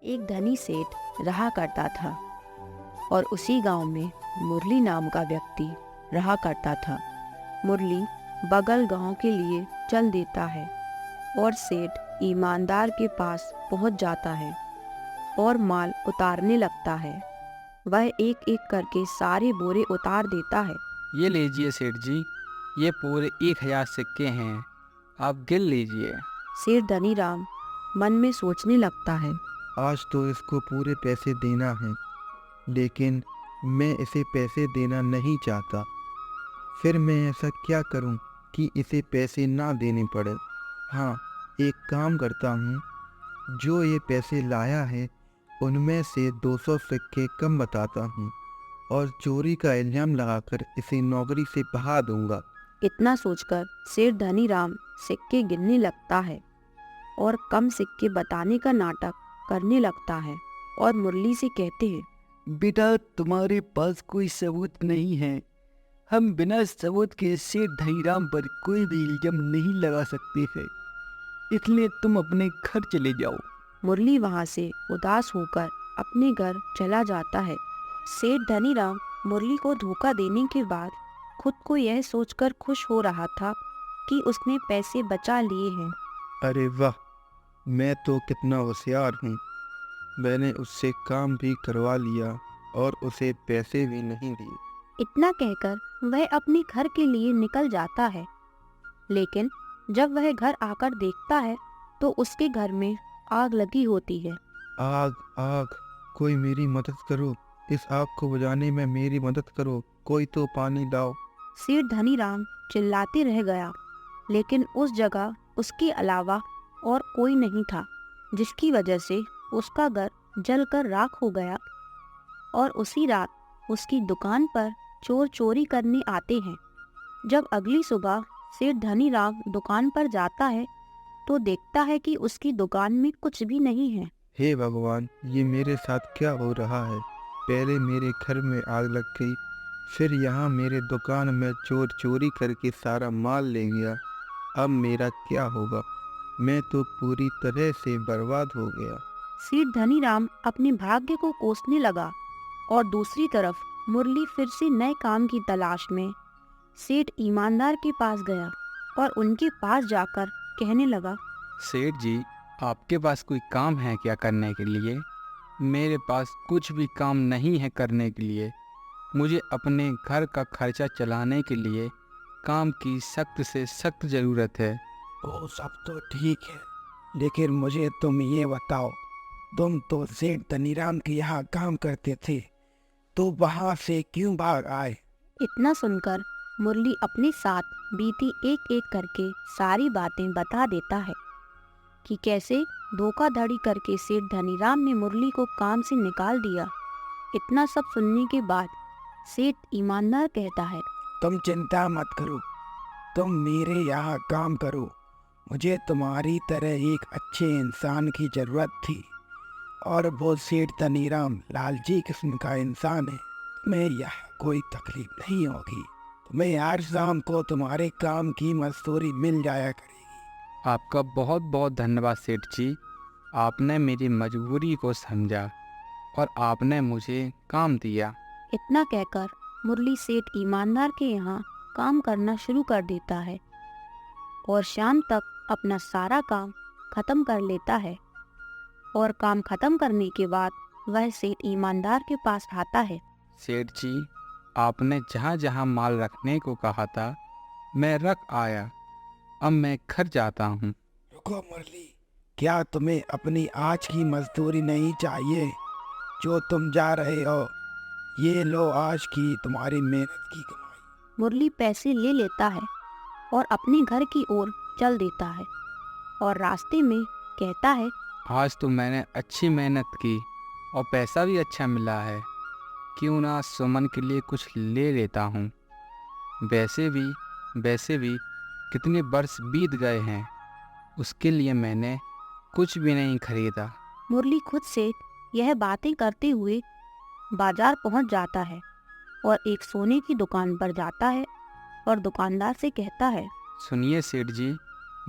एक धनी सेठ रहा करता था और उसी गांव में मुरली नाम का व्यक्ति रहा करता था। मुरली बगल गांव के लिए चल देता है और सेठ ईमानदार के पास पहुंच जाता है और माल उतारने लगता है। वह एक एक करके सारे बोरे उतार देता है। ये लीजिए सेठ जी, ये पूरे 1000 सिक्के हैं, आप गिन लीजिए। सेठ धनीराम मन में सोचने लगता है। आज तो इसको पूरे पैसे देना है, लेकिन मैं इसे पैसे देना नहीं चाहता। फिर मैं ऐसा क्या करूं कि इसे पैसे ना देने पड़े। हाँ, एक काम करता हूं, जो ये पैसे लाया है उनमें से 200 सिक्के कम बताता हूं और चोरी का इल्जाम लगाकर इसे नौकरी से भगा दूंगा। इतना सोचकर सेठ धनीराम सिक्के गिनने लगता है और कम सिक्के बताने का नाटक करने लगता है और मुरली से कहते हैं, बेटा, तुम्हारे पास कोई सबूत नहीं है। हम बिना सबूत के सेठ धनीराम पर कोई भी इल्जाम नहीं लगा सकते हैं, इसलिए तुम अपने घर चले जाओ। मुरली वहां से उदास होकर अपने घर चला जाता है। सेठ धनीराम मुरली को धोखा देने के बाद खुद को यह सोचकर खुश हो रहा था कि उसने पैसे बचा लिए हैं। अरे वाह, मैं तो कितना होशियार हूँ। मैंने उससे काम भी करवा लिया और उसे पैसे भी नहीं दिए। इतना कहकर वह अपने घर के लिए निकल जाता है, लेकिन जब वह घर आकर देखता है तो उसके घर में आग लगी होती है। आग आग, कोई मेरी मदद करो, इस आग को बुझाने में मेरी मदद करो, कोई तो पानी लाओ। सेठ धनीराम चिल्लाते रह गया, लेकिन उस जगह उसके अलावा और कोई नहीं था, जिसकी वजह से उसका घर जलकर राख हो गया। और उसी रात उसकी दुकान पर चोर चोरी करने आते हैं। जब अगली सुबह सेठ धनीराम दुकान पर जाता है तो देखता है कि उसकी दुकान में कुछ भी नहीं है। हे भगवान, ये मेरे साथ क्या हो रहा है? पहले मेरे घर में आग लग गई, फिर यहाँ मेरे दुकान में चोर चोरी करके सारा माल ले गया। अब मेरा क्या होगा? मैं तो पूरी तरह से बर्बाद हो गया। सेठ धनीराम अपने भाग्य को कोसने लगा और दूसरी तरफ मुरली फिर से नए काम की तलाश में सेठ ईमानदार के पास गया और उनके पास जाकर कहने लगा, सेठ जी, आपके पास कोई काम है क्या करने के लिए? मेरे पास कुछ भी काम नहीं है करने के लिए। मुझे अपने घर का खर्चा चलाने के लिए काम की सख्त से सख्त ज़रूरत है। वो सब तो ठीक है, लेकिन मुझे तुम ये बताओ, तुम तो सेठ धनीराम के यहाँ काम करते थे, तो वहाँ से क्यों भाग आए? इतना सुनकर मुरली अपने साथ बीती एक एक करके सारी बातें बता देता है कि कैसे धोखाधड़ी करके सेठ धनीराम ने मुरली को काम से निकाल दिया। इतना सब सुनने के बाद सेठ ईमानदार कहता है, तुम चिंता मत करो, तुम मेरे यहाँ काम करो। मुझे तुम्हारी तरह एक अच्छे इंसान की जरूरत थी और वो सेठ धनीराम लालची किस्म का इंसान है। तुम्हें यहाँ कोई तकलीफ नहीं होगी। तुम्हें हर शाम को तुम्हारे काम की मजदूरी मिल जाया करेगी। आपका बहुत बहुत धन्यवाद सेठ जी, आपने मेरी मजबूरी को समझा और आपने मुझे काम दिया। इतना कहकर मुरली सेठ ईमानदार के यहाँ काम करना शुरू कर देता है और शाम तक अपना सारा काम खत्म कर लेता है। और काम खत्म करने के बाद वह सेठ ईमानदार के पास आता है। सेठ जी, आपने जहाँ जहाँ माल रखने को कहा था मैं रख आया, अब मैं घर जाता हूँ। रुको मुरली, क्या तुम्हें अपनी आज की मजदूरी नहीं चाहिए जो तुम जा रहे हो? ये लो आज की तुम्हारी मेहनत की कमाई। मुरली पैसे ले लेता है और अपने घर की ओर चल देता है और रास्ते में कहता है, आज तो मैंने अच्छी मेहनत की और पैसा भी अच्छा मिला है, क्यों ना सुमन के लिए कुछ ले लेता हूँ। वैसे भी कितने वर्ष बीत गए हैं, उसके लिए मैंने कुछ भी नहीं खरीदा। मुरली खुद से यह बातें करते हुए बाजार पहुंच जाता है और एक सोने की दुकान पर जाता है और दुकानदार से कहता है, सुनिए सेठ जी,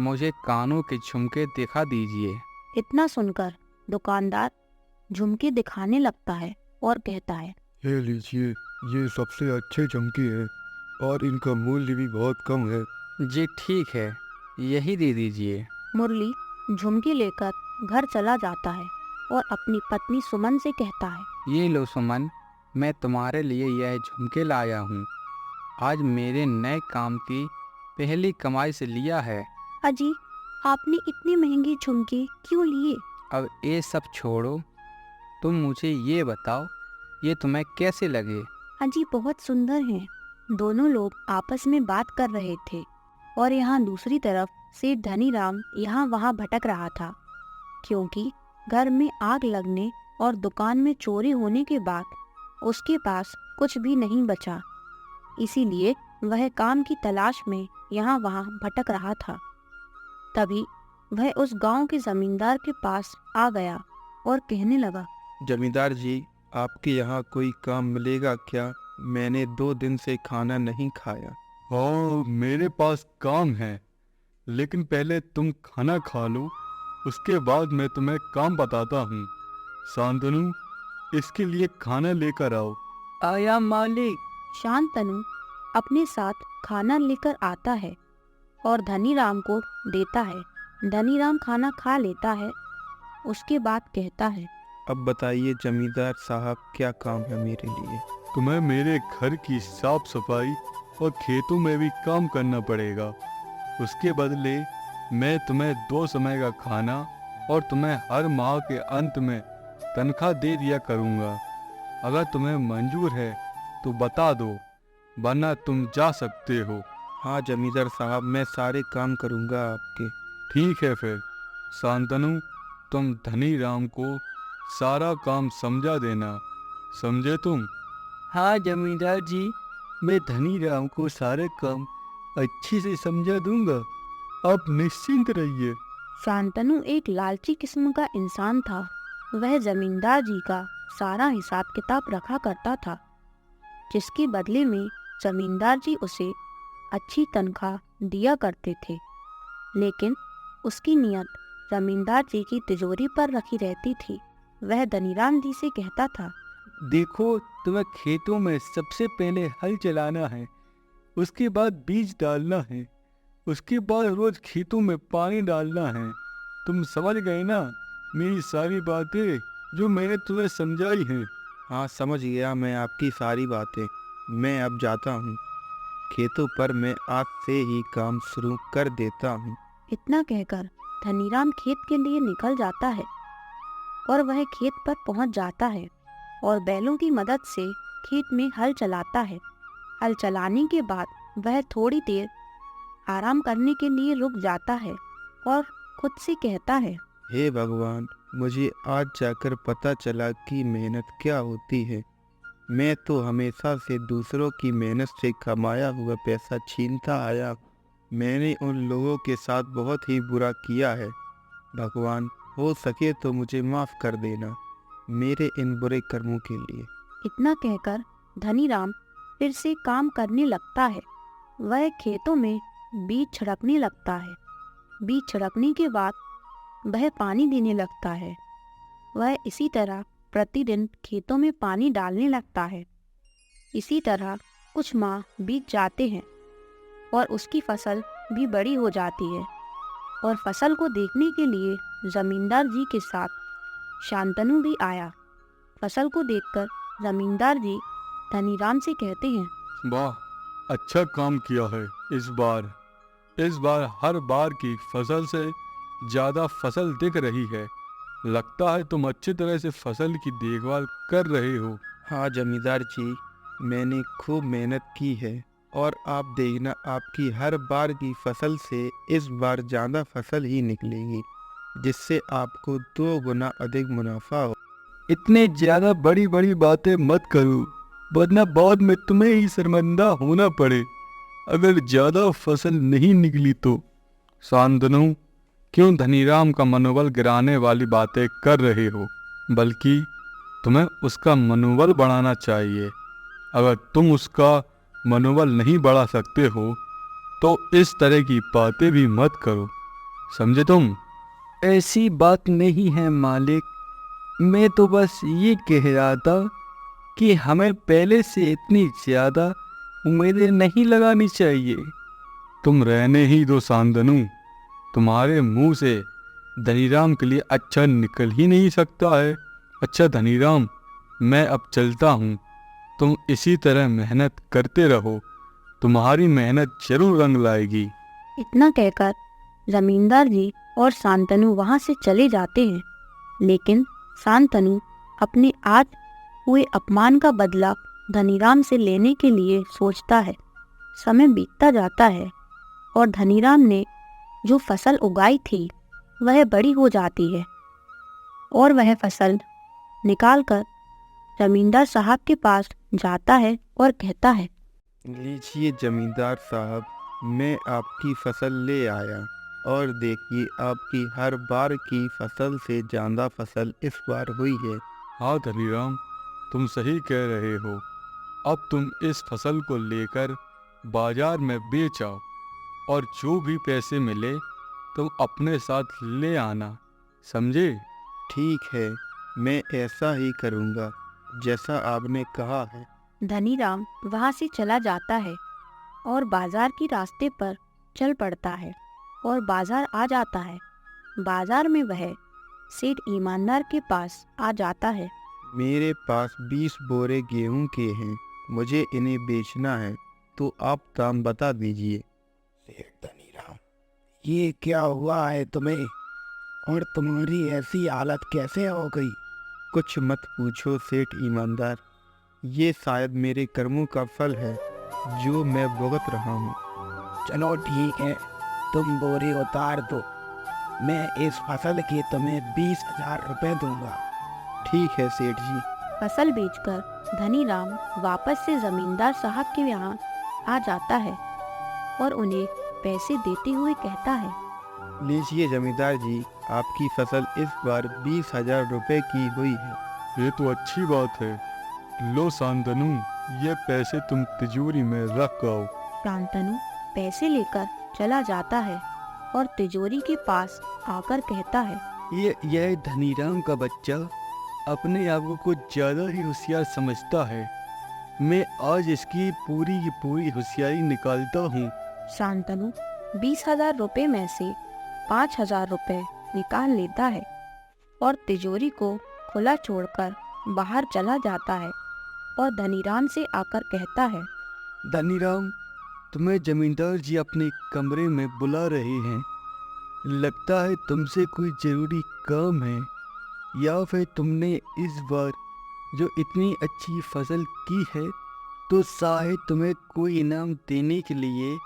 मुझे कानों के झुमके दिखा दीजिए। इतना सुनकर दुकानदार झुमके दिखाने लगता है और कहता है, ये लीजिए, ये सबसे अच्छे झुमके हैं और इनका मूल्य भी बहुत कम है। जी ठीक है, यही दे दीजिए। मुरली झुमके लेकर घर चला जाता है और अपनी पत्नी सुमन से कहता है, ये लो सुमन, मैं तुम्हारे लिए यह झुमके लाया हूँ। आज मेरे नए काम की पहली कमाई से लिया है। अजी आपने इतनी महंगी झुमके क्यों लिए? अब ये सब छोड़ो, तुम मुझे ये बताओ, ये तुम्हें कैसे लगे? अजी बहुत सुंदर हैं। दोनों लोग आपस में बात कर रहे थे और यहाँ दूसरी तरफ सेठ धनीराम यहाँ वहाँ भटक रहा था, क्योंकि घर में आग लगने और दुकान में चोरी होने के बाद उसके पास कुछ भी नहीं बचा। इसीलिए वह काम की तलाश में यहाँ वहाँ भटक रहा था। तभी वह उस गांव के जमींदार के पास आ गया और कहने लगा, जमींदार जी, आपके यहाँ कोई काम मिलेगा क्या? मैंने 2 दिन से खाना नहीं खाया। हाँ, मेरे पास काम है, लेकिन पहले तुम खाना खा लो, उसके बाद मैं तुम्हें काम बताता हूँ। शांतनु, इसके लिए खाना लेकर आओ। आया मालिक। शांतनु अपने साथ खाना लेकर आता है और धनीराम को देता है। धनीराम खाना खा लेता है। उसके बाद कहता है, अब बताइए जमींदार साहब, क्या काम है मेरे लिए? तुम्हें मेरे घर की साफ सफाई और खेतों में भी काम करना पड़ेगा। उसके बदले मैं तुम्हें 2 समय का खाना और तुम्हें हर माह के अंत में तनख्वाह दे दिया करूँगा। अगर तुम्हें मंजूर है तो बता दो, वरना तुम जा सकते हो। हाँ जमींदार साहब, मैं सारे काम करूँगा आपके। ठीक है फिर शांतनु, तुम धनीराम को सारा काम समझा देना, समझे तुम? हाँ जमींदार जी, मैं धनीराम को सारे काम अच्छे से समझा दूंगा। आप निश्चिंत रहिए। शांतनु एक लालची किस्म का इंसान था। वह जमींदार जी का सारा हिसाब किताब रखा करता था, जिसके बदले में जमींदार जी उसे अच्छी तनख्वाह दिया करते थे। लेकिन उसकी नियत जमींदार जी की तिजोरी पर रखी रहती थी। वह धनीराम जी से कहता था, देखो, तुम्हें खेतों में सबसे पहले हल चलाना है, उसके बाद बीज डालना है, उसके बाद रोज खेतों में पानी डालना है। तुम समझ गए ना मेरी सारी बातें जो मैंने तुम्हें समझाई हैं? हाँ समझ गया मैं आपकी सारी बातें। मैं अब जाता हूँ, खेतों पर मैं आज से ही काम शुरू कर देता हूँ। इतना कहकर धनीराम खेत के लिए निकल जाता है और वह खेत पर पहुंच जाता है और बैलों की मदद से खेत में हल चलाता है। हल चलाने के बाद वह थोड़ी देर आराम करने के लिए रुक जाता है और खुद से कहता है, हे भगवान, मुझे आज जाकर पता चला कि मेहनत क्या होती है। मैं तो हमेशा से दूसरों की मेहनत से कमाया हुआ पैसा छीनता आया। मैंने उन लोगों के साथ बहुत ही बुरा किया है। भगवान, हो सके तो मुझे माफ़ कर देना मेरे इन बुरे कर्मों के लिए। इतना कहकर धनीराम फिर से काम करने लगता है। वह खेतों में बीज छिड़कने लगता है। बीज छिड़कने के बाद वह पानी देने लगता है। वह इसी तरह प्रतिदिन खेतों में पानी डालने लगता है। इसी तरह कुछ माह बीत जाते हैं और उसकी फसल भी बड़ी हो जाती है और फसल को देखने के लिए जमींदार जी के साथ शांतनु भी आया। फसल को देखकर जमींदार जी धनीराम से कहते हैं, वाह, अच्छा काम किया है इस बार। इस बार हर बार की फसल से ज़्यादा फसल दिख रही है। लगता है तुम अच्छी तरह से फसल की देखभाल कर रहे हो। हाँ जमींदार जी, मैंने खूब मेहनत की है और आप देखना, आपकी हर बार की फसल से इस बार ज़्यादा फसल ही निकलेगी, जिससे आपको 2 गुना अधिक मुनाफा हो। इतने ज़्यादा बड़ी बड़ी बातें मत करो, वरना बाद में तुम्हें ही शर्मिंदा होना पड़े अगर ज़्यादा फसल नहीं निकली तो। शांतनु, क्यों धनीराम का मनोबल गिराने वाली बातें कर रहे हो? बल्कि तुम्हें उसका मनोबल बढ़ाना चाहिए। अगर तुम उसका मनोबल नहीं बढ़ा सकते हो तो इस तरह की बातें भी मत करो, समझे तुम? ऐसी बात नहीं है मालिक, मैं तो बस ये कह रहा था कि हमें पहले से इतनी ज़्यादा उम्मीदें नहीं लगानी चाहिए। तुम रहने ही दो शांतनु। तुम्हारे मुंह से धनीराम के लिए अच्छा निकल ही नहीं सकता है। अच्छा धनीराम, मैं अब चलता हूँ। तुम इसी तरह मेहनत करते रहो, तुम्हारी मेहनत जरूर रंग लाएगी। इतना कहकर जमींदार जी और शांतनु वहां से चले जाते हैं। लेकिन शांतनु अपने आज हुए अपमान का बदला धनीराम से लेने के लिए सोचता है। समय बीतता जाता है और धनीराम ने जो फसल उगाई थी वह बड़ी हो जाती है और वह फसल निकालकर जमींदार साहब के पास जाता है और कहता है, लीजिए जमींदार साहब, मैं आपकी फसल ले आया और देखिए आपकी हर बार की फसल से ज़्यादा फसल इस बार हुई है। हाँ धनीराम, तुम सही कह रहे हो। अब तुम इस फसल को लेकर बाजार में बेच आओ और जो भी पैसे मिले तुम अपने साथ ले आना, समझे? ठीक है, मैं ऐसा ही करूँगा जैसा आपने कहा है। धनीराम वहां से चला जाता है और बाजार की रास्ते पर चल पड़ता है और बाजार आ जाता है। बाजार में वह सेठ ईमानदार के पास आ जाता है। मेरे पास 20 बोरे गेहूं के हैं, मुझे इन्हें बेचना है, तो आप दाम बता दीजिए। सेठ धनीराम, ये क्या हुआ है तुम्हें और तुम्हारी ऐसी हालत कैसे हो गई? कुछ मत पूछो सेठ ईमानदार, ये शायद मेरे कर्मों का फल है जो मैं भुगत रहा हूँ। चलो ठीक है, तुम बोरे उतार दो, मैं इस फसल के तुम्हें 20,000 रुपए दूंगा। ठीक है सेठ जी। फसल बेचकर धनीराम वापस से जमींदार साहब के यहाँ आ जाता है और उन्हें पैसे देते हुए कहता है, लीजिए जमींदार जी, आपकी फसल इस बार 20,000 रुपए की हुई है। ये तो अच्छी बात है। लो शांतनु, ये पैसे तुम तिजोरी में रख आओ। शांतनु पैसे लेकर चला जाता है और तिजोरी के पास आकर कहता है, यह धनीराम का बच्चा अपने आप को कुछ ज़्यादा ही होशियार समझता है। मैं आज इसकी पूरी की पूरी होशियारी निकालता हूँ। शांतनु 20,000 रुपए में से 5,000 रुपए निकाल लेता है और तिजोरी को खुला छोड़कर बाहर चला जाता है और धनीराम से आकर कहता है, धनीराम, तुम्हें जमींदार जी अपने कमरे में बुला रहे हैं। लगता है तुमसे कोई ज़रूरी काम है, या फिर तुमने इस बार जो इतनी अच्छी फसल की है तो शायद तुम्हें कोई इनाम देने के लिए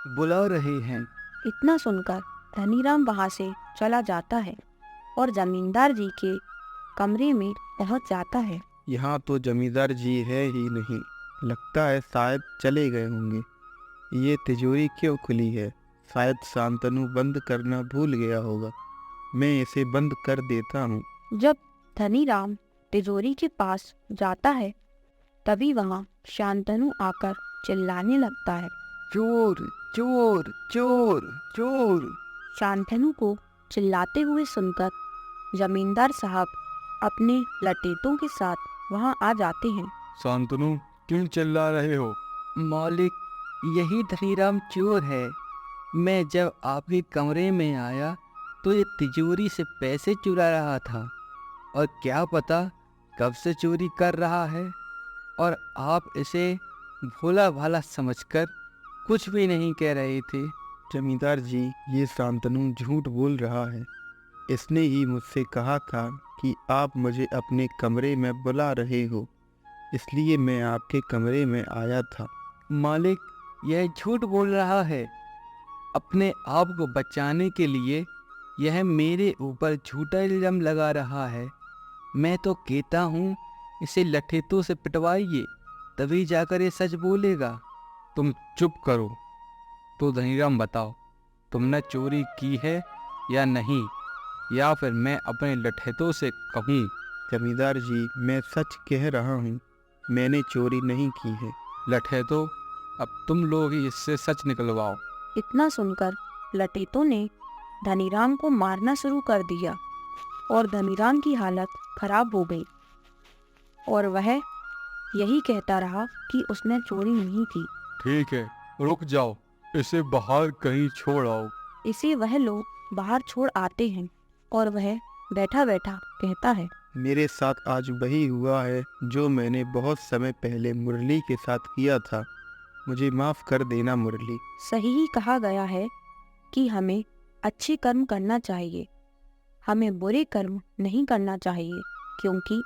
बुला रहे हैं। इतना सुनकर धनीराम वहां से चला जाता है और जमींदार जी के कमरे में पहुंच जाता है। यहाँ तो जमींदार जी है ही नहीं, लगता है शायद चले गए होंगे। ये तिजोरी क्यों खुली है? शायद शांतनु बंद करना भूल गया होगा। मैं इसे बंद कर देता हूँ। जब धनीराम तिजोरी के पास जाता है तभी वहां शांतनु आकर चिल्लाने लगता है, चोर चोर चोर चोर। शांतनु को चिल्लाते हुए सुनकर जमींदार साहब अपने लटेतों के साथ वहां आ जाते हैं। शांतनु, क्यों चिल्ला रहे हो? मालिक, यही धनीराम चोर है। मैं जब आपके कमरे में आया तो ये तिजोरी से पैसे चुरा रहा था और क्या पता कब से चोरी कर रहा है, और आप इसे भोला भाला समझकर कुछ भी नहीं कह रहे थे। जमींदार जी, ये शांतनु झूठ बोल रहा है। इसने ही मुझसे कहा था कि आप मुझे अपने कमरे में बुला रहे हो, इसलिए मैं आपके कमरे में आया था। मालिक, यह झूठ बोल रहा है। अपने आप को बचाने के लिए यह मेरे ऊपर झूठा इल्ज़ाम लगा रहा है। मैं तो कहता हूँ इसे लठेतों से पिटवाइए, तभी जाकर ये सच बोलेगा। तुम चुप करो। तो धनीराम बताओ, तुमने चोरी की है या नहीं, या फिर मैं अपने लठेतों से कहूँ? जमींदार जी, मैं सच कह रहा हूँ, मैंने चोरी नहीं की है। लठेतों, अब तुम लोग ही इससे सच निकलवाओ। इतना सुनकर लटेतों ने धनीराम को मारना शुरू कर दिया और धनीराम की हालत खराब हो गई और वह यही कहता रहा कि उसने चोरी नहीं की। ठीक है, रुक जाओ, इसे बाहर कहीं छोड़ आओ। इसे वह लोग बाहर छोड़ आते हैं और वह बैठा बैठा कहता है, मेरे साथ आज वही हुआ है जो मैंने बहुत समय पहले मुरली के साथ किया था। मुझे माफ़ कर देना मुरली। सही ही कहा गया है कि हमें अच्छे कर्म करना चाहिए, हमें बुरे कर्म नहीं करना चाहिए, क्योंकि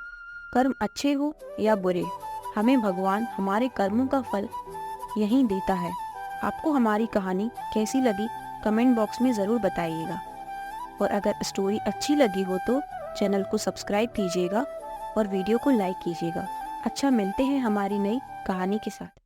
कर्म अच्छे हो या बुरे, हमें भगवान हमारे कर्मों का फल यहीं देता है। आपको हमारी कहानी कैसी लगी कमेंट बॉक्स में ज़रूर बताइएगा और अगर स्टोरी अच्छी लगी हो तो चैनल को सब्सक्राइब कीजिएगा और वीडियो को लाइक कीजिएगा। अच्छा, मिलते हैं हमारी नई कहानी के साथ।